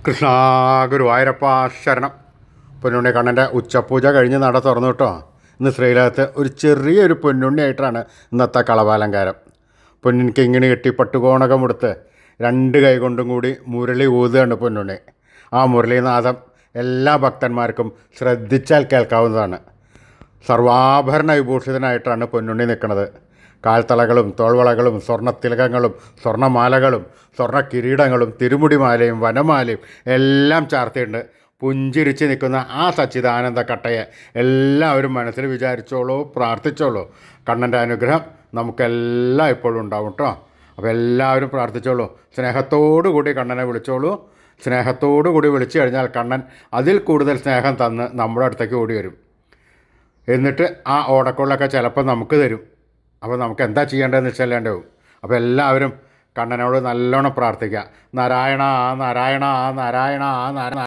കൃഷ്ണ ഗുരുവായൂരപ്പ ശരണം. പൊന്നുണ്ണി കണ്ണൻ്റെ ഉച്ചപൂജ കഴിഞ്ഞ് നട തുറന്നു കേട്ടോ. ഇന്ന് ശ്രീലകത്ത് ഒരു ചെറിയൊരു പൊന്നുണ്ണിയായിട്ടാണ് ഇന്നത്തെ കളഭാലങ്കാരം. പൊന്നിനിക്ക് ഇങ്ങനെ കെട്ടി പട്ടുകോണകം കൊടുത്ത് രണ്ട് കൈ കൊണ്ടും കൂടി മുരളി ഊതുകയാണ് പൊന്നുണ്ണി. ആ മുരളീനാഥം എല്ലാ ഭക്തന്മാർക്കും ശ്രദ്ധിച്ചാൽ കേൾക്കാവുന്നതാണ്. സർവാഭരണ വിഭൂഷിതനായിട്ടാണ് പൊന്നുണ്ണി നിൽക്കുന്നത്. കാൽത്തളകളും തോൾവളകളും സ്വർണ്ണത്തിലകങ്ങളും സ്വർണ്ണമാലകളും സ്വർണ്ണ കിരീടങ്ങളും തിരുമുടിമാലയും വനമാലയും എല്ലാം ചാർത്തിയിട്ടുണ്ട്. പുഞ്ചിരിച്ച് നിൽക്കുന്ന ആ സച്ചിദാനന്ദ കട്ടയെ എല്ലാവരും മനസ്സിൽ വിചാരിച്ചോളൂ, പ്രാർത്ഥിച്ചോളൂ. കണ്ണൻ്റെ അനുഗ്രഹം നമുക്കെല്ലാം ഇപ്പോഴും ഉണ്ടാവും കേട്ടോ. അപ്പോൾ എല്ലാവരും പ്രാർത്ഥിച്ചോളൂ. സ്നേഹത്തോടു കൂടി കണ്ണനെ വിളിച്ചോളൂ. സ്നേഹത്തോടു കൂടി വിളിച്ചു കഴിഞ്ഞാൽ കണ്ണൻ അതിൽ കൂടുതൽ സ്നേഹം തന്ന് നമ്മുടെ അടുത്തേക്ക് ഓടി വരും. എന്നിട്ട് ആ ഓടക്കുള്ളൊക്കെ ചിലപ്പോൾ നമുക്ക് തരും. അപ്പോൾ നമുക്ക് എന്താ ചെയ്യേണ്ടതെന്ന് വെച്ചല്ലാണ്ടാവും. അപ്പോൾ എല്ലാവരും കണ്ണനോട് നല്ലോണം പ്രാർത്ഥിക്കുക. നാരായണ നാരായണ നാരായണ നാരായണ.